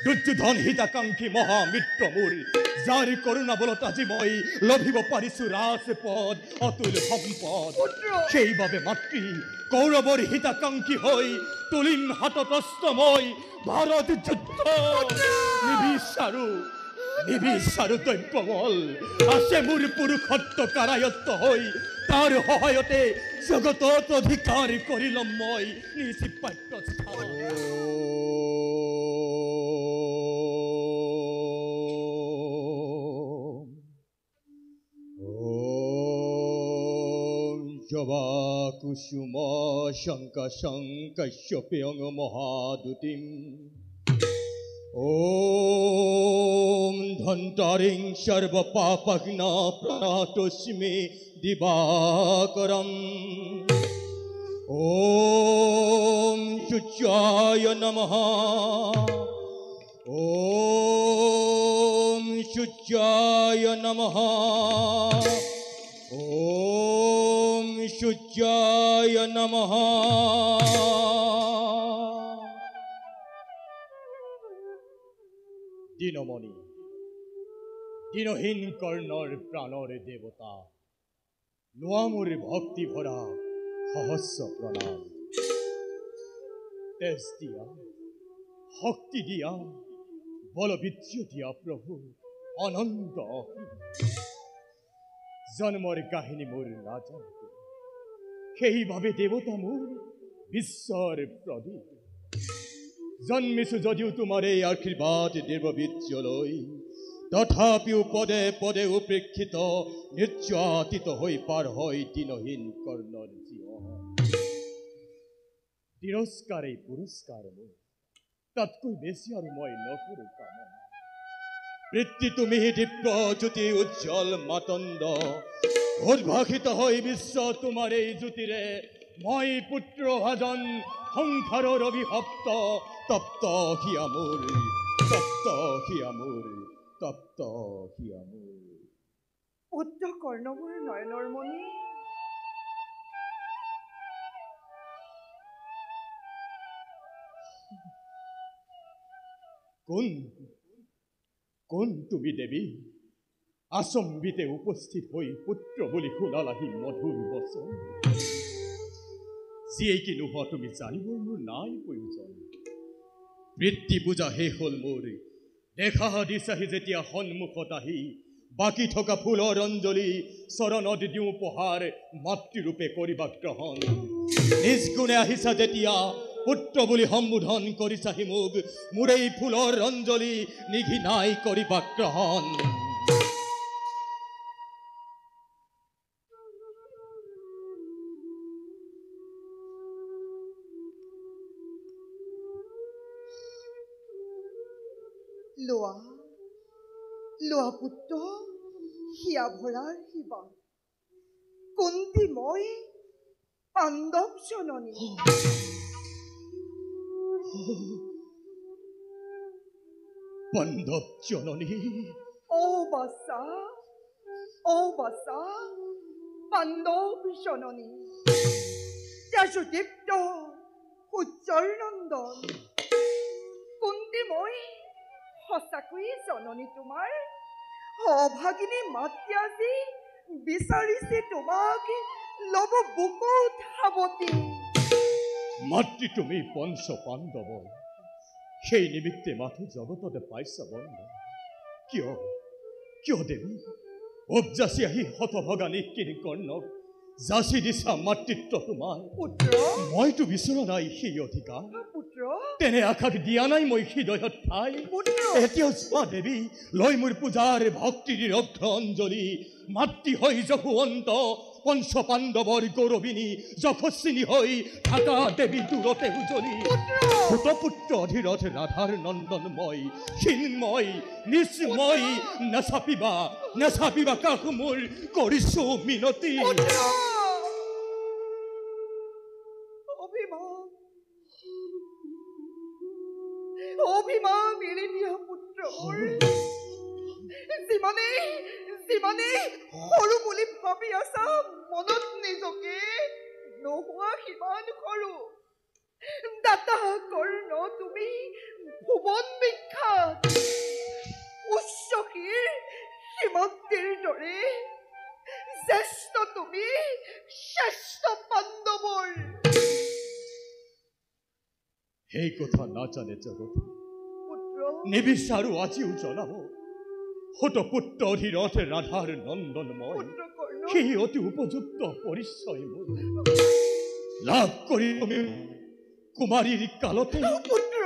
দুৰ্যোধন হিতাকাংক্ষী মহামিত্ৰ মোৰ যাৰ কৰোণা বলত আজি মই লভিব পাৰিছো ৰাজপদ অতুল সম্পদ সেইবাবে মাতৃ কৌৰৱৰ হিতাকাংক্ষী হৈ তুলিম হাতত অস্ত্ৰ মই ভাৰত যুদ্ধ নিবিচাৰো দৈব্যবল আছে মোৰ পুৰুষত্ব কাৰায়ত্ত হৈ তাৰ সহায়তে জগতত অধিকাৰ কৰি ল'ম মই নিজ পাঠ্যস্থান জবা কুসুম শঙ্কাশ্যপ্যং মহাদুতিম ওম ধন্তারিং সর্বপাপঘ্না প্রণতস্মি দিবাকরম ওম শুচ্যায় নমঃ ওম শুচ্যায় নমঃ ওম শুচ্যায় নমঃ দিনমণি দিনহীন কর্ণর প্রাণর দেবতা নোয়ামুর ভক্তি ভরা সহস্র প্রণাম তেজ দিয়া শক্তি দিয়া বলবীর্য দিয়া প্রভু অনন্ত জন্মৰ কাহিনী মোৰ নাজানো সেইভাবে দেৱতা মোৰ বিশ্বৰ প্ৰদীপ জন্মিছো যদিও তোমাৰ এই আশীৰ্বাদ দেৱবীৰ্যলৈ তথাপিও পদে পদে উপেক্ষিত নিৰ্যাতিত হৈ পাৰ হয় দিনহীন কৰ্ণৰ জীৱন তিৰস্কাৰেই পুৰস্কাৰ মোৰ তাতকৈ বেছি আৰু মই নকৰো কামনা বৃত্তি তুমি দিব্য জ্যোতি উজ্জ্বল মাতণ্ড উদ্ভাসিত হৈ বিশ্ব তোমাৰ এই জ্যোতিৰে মই পুত্ৰ ভাজন সংসাৰৰ অভিশপ্ত তপ্ত হিয়া মোৰ তপ্ত হিয়া মোৰ তপ্ত হিয়া মোৰ পুত্ৰ কৰ্ণমূৰ নয়নৰ মণি কোন তুমি দেৱী আচম্বিতে উপস্থিত হৈ পুত্ৰ বুলি শুনালাহি মধুৰ বচন যিয়ে কি নোহোৱা তুমি জানিবৰ মোৰ নাই প্ৰয়োজন বৃত্তি পূজা শেষ হ'ল মোৰ দেখা দিছাহি যেতিয়া সন্মুখত আহি বাকী থকা ফুলৰ অঞ্জলি চৰণত দিওঁ উপহাৰ মাতৃৰূপে কৰিবা গ্ৰহণ নিজ গুণে আহিছা যেতিয়া পুত্ৰ বুলি সম্বোধন কৰিছাহি মোক মোৰ এই ফুলৰ অঞ্জলি নিঘিনাই কৰিবা গ্ৰহণ লোৱা পুত্ৰ হিয়া ভৰাৰ শিৱা কুন্তি মই পাণ্ডৱ জননী পাণ্ডৱ জননী ও বাসা পাণ্ডৱ জননী যশোদীপ্ত সূৰ্যৰ নন্দন কুন্তি মই সঁচাকৈয়ে জননী তোমাৰ অভাগিনী মাতৃ আজি বিচাৰিছে তোমাক লব বুকুত সাৱটি মাতৃ তুমি পঞ্চ পাণ্ডৱ সেই নিমিত্তে মাথো জগততে পাইছা বন্ধ কিয় দেৱী উপজাচি আহি হতভগা নিকিন কৰ্ণক যাচি দিছা মাতৃত্ব তোমাৰ পুত্ৰ মইতো বিচৰা নাই সেই অধিকাৰ পুত্ৰ তেনে আশাক দিয়া নাই মই হৃদয়ত ঠাই এতিয়াও চোৱা দেৱী লৈ মোৰ পূজাৰ ভক্তিৰ অগ্ৰ অঞ্জলি মাতৃ হৈ যশোৱন্ত পঞ্চ পাণ্ডৱৰ গৌৰবিনী যশস্বিনী হৈ থাকা দেৱী দূৰতে উজলি পুত্ৰ অধীৰত ৰাধাৰ নন্দনময় ক্ষীণময় নিশ্ময় নাচাপিবা কাষ মোৰ কৰিছো মিনতি অভিমান এৰি দিয়া পুত্ৰ যিমানে সৰু বুলি ভাবি আছা মনত নিজকে নোহোৱা সিমান সৰু দাতা কৰ্ণ তুমি ভুৱন বিখ্যাত সেই কথা নাজানে জগতে পুত্ৰ নিবিচাৰো আজিও জনাব হত পুত্ৰ অধীৰথে ৰাধাৰ নন্দন মই পুত্ৰ কৰ্ণ সেই অতি উপযুক্ত পৰিচয় মোৰ লাভ কৰি কুমাৰীৰ কালতে পুত্ৰ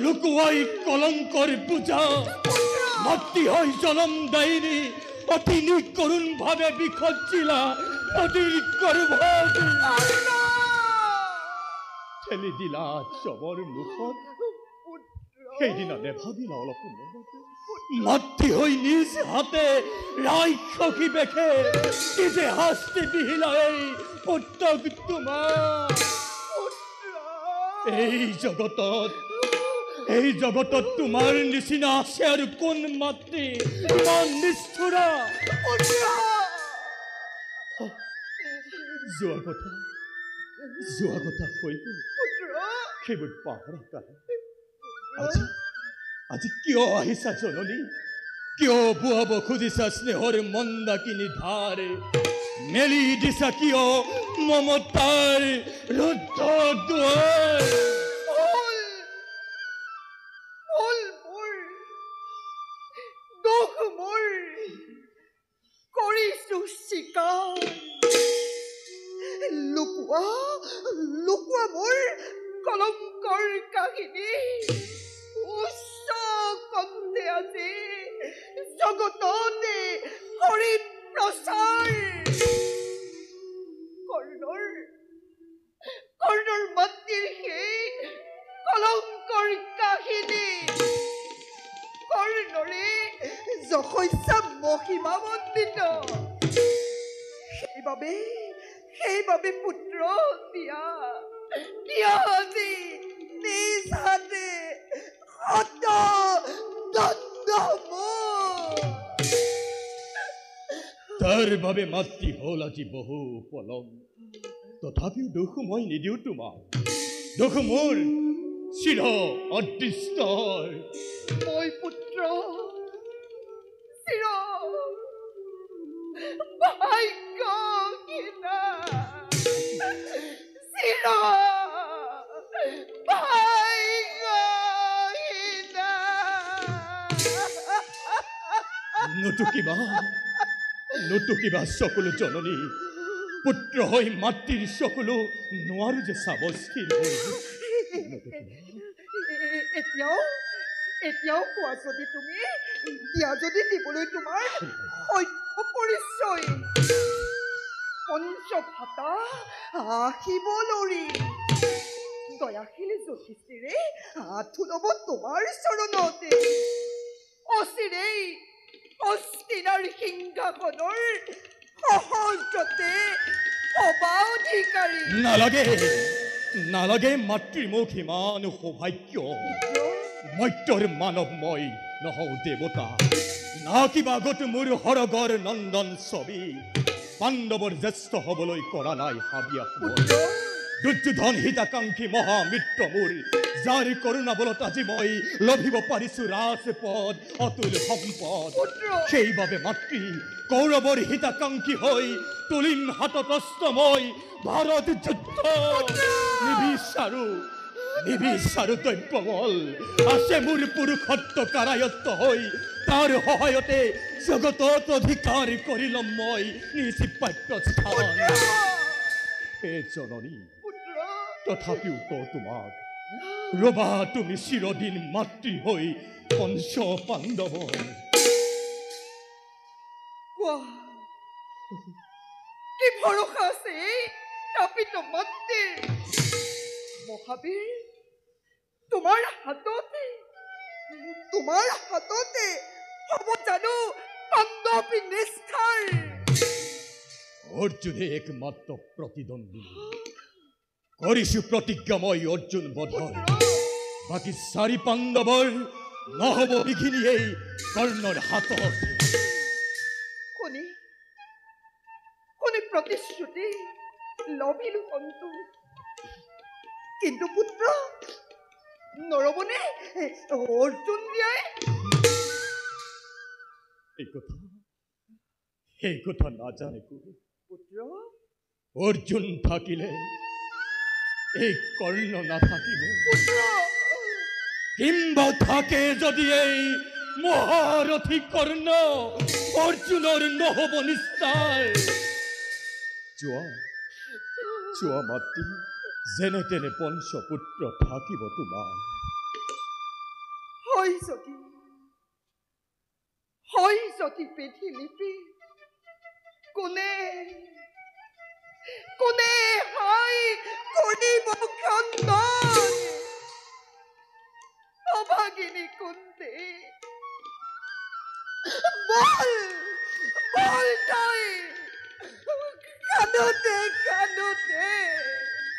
লুকুৱাই কলংকৰ বোজা মাতৃ হৈ জনম দায়িনী অতি নিকৰুণ ভাৱে বিসজ্জিলা অতিৰ গৰ্ভত ঠেলি দিলা চবৰ মুখত সেইদিনা নেভাবিলা অলপ মাতৃ হৈ নিজ হাতে ৰাক্ষসী বেখে নিজে শাস্তি দিলা এই পুত্ৰক তোমাৰ এই জগতত তোমাৰ নিচিনা আছে আৰু কোন মাতৃ ইমান নিষ্ঠুৰা যোৱা কথা হৈ গ'ল সেইবোৰ পাহৰা কাল আজি কিয় আহিছা জননী কিয় বুৱাব খুজিছা স্নেহৰ মন্দাকিনী ধাৰ মেলি দিছা কিয় মমতাৰ ৰুদ্ধ দুৱাৰ লুকুৱা মোৰ কলংকৰ কাহিনী উচ্চ কণ্ঠে আজি জগততে হৰি প্ৰচাৰ কৰ্ণৰ মাতৃৰ সেই কলংকৰ কাহিনী কৰ্ণৰে যশস্যা মহিমামণ্ডিত সেইবাবে পুত্ৰ দিয়া আজি নিজ হাতে শত দণ্ড তাৰ বাবে মাতৃ হ'ল আজি বহু পলম তথাপিও দুখ মই নিদিওঁ তোমাক দুখ মোৰ চিৰ অদৃষ্ট মই পুত্ৰ চিৰ ভাগ্যহীনা চিৰ ভাগ্যহীনা নুটুকিবা চকুলো জননী পুত্ৰ হৈ মাতৃৰ চকুলো নোৱাৰো যে চাব স্থিৰ হৈ এতিয়াও কোৱা যদি তুমি দিয়া যদি দিবলৈ তোমাৰ সত্য পৰিচয় পঞ্চভাতা আহিব লৰি দয়াশীল জ্যোতিষীৰে আঁঠু ল'ব তোমাৰ চৰণতে অচিৰেই অস্তিনাৰ সিংহাসনৰ সহজতে সবা অধিকাৰী নালাগে মাতৃমুখ ইমান সৌভাগ্য মত্যৰ মানৱ মই নহওঁ দেৱতা না কিবা আগত মোৰ হৰগৰ নন্দন ছবি পাণ্ডৱৰ জ্যেষ্ঠ হবলৈ কৰা নাই হাবিয়া দুৰ্যোধন হিতাকাংক্ষী মহামিত্ৰ মোৰ যাৰ কৰোণা বলত আজি মই লভিব পাৰিছো ৰাজপদ অতুল সম্পদ সেইবাবে মাতৃ কৌৰৱৰ হিতাকাংক্ষী হৈ তুলিম হাতত অস্ত্ৰ মই ভাৰত যুদ্ধ নিবিচাৰো দ্ৰব্যবল আছে মোৰ পুৰুষত্ব কাৰায়ত্ত হৈ তাৰ সহায়তে জগতত অধিকাৰ কৰি ল'ম মই নিজ প্ৰাপ্য স্থান হে জননী তথাপিও কওঁ তোমাক ৰবা তুমি চিৰদিন মাতৃ হৈ পঞ্চ পাণ্ডৱ কি ভৰসা আছে তাপিত মাতৃৰ মহাবীৰ তোমাৰ হাততে হ'ব জানো পাণ্ডৱী নিষ্ঠাৰ অৰ্জুনে একমাত্ৰ প্ৰতিদ্বন্দ্বী কৰিছো প্ৰতিজ্ঞা মই অৰ্জুন বধৰ বাকী চাৰি পাণ্ডৱৰ নহ'ব বিঘিনি এই কৰ্ণৰ হাতত শুনি প্ৰতিশ্ৰুতি লভিলো সন্তোষ কিন্তু পুত্ৰ নৰবনে অৰ্জুন দিয়াই এই কথা নাজানে পুত্ৰ অৰ্জুন থাকিলে এই কৰ্ণ নাথাকিব পুত্ৰ কিম্বা থাকে যদি এই মহাৰথী কৰ্ণ অৰ্জুনৰ নহব নিস্তাৰ চোৱা মাতৃ যেনে তেনে পঞ্চপুত্ৰ থাকিব তোমাৰ হয় যদি পৃথিৱী কোনে হাই কৰিব খন্দন অভাগিনী কুন্তে বল তই কান্দোতে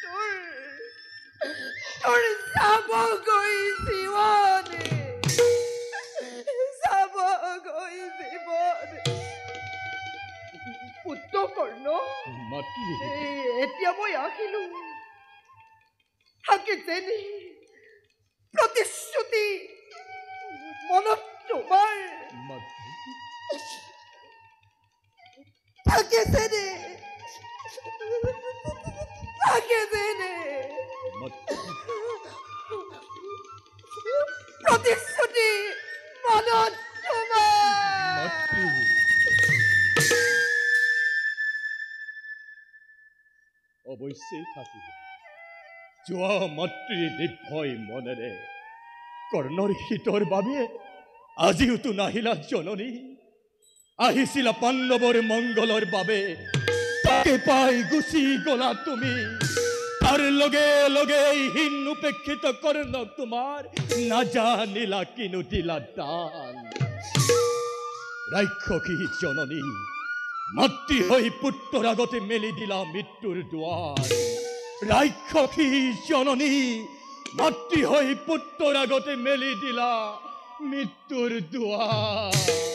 তোৰ যাবগৈ জীৱন পুত্ৰ কৰ্ণ এতিয়া মই আহিলো থাকে যেনে প্ৰতিশ্ৰুতি মনত তোমাৰ থাকে যেনে প্ৰতিশ্ৰুতি মনত তোমাৰ অৱশ্যেই থাকিব যোৱা মাতৃ নিৰ্ভয় মনেৰে কৰ্ণৰ হিতৰ বাবে আজিওতো নাহিলা জননী আহিছিলা পাণ্ডৱৰ মংগলৰ বাবে তাকে পাই গুচি গলা তুমি তাৰ লগে লগে হীন উপেক্ষিত কৰ্ণক তোমাৰ নাজানিলা কিনো দিলা দান ৰাক্ষসী জননী মাতৃ হৈ পুত্ৰৰ আগতে মেলি দিলা মৃত্যুৰ দুৱাৰ ৰাক্ষসী জননী মাতৃ হৈ পুত্ৰৰ আগতে মেলি দিলা মৃত্যুৰ দুৱাৰ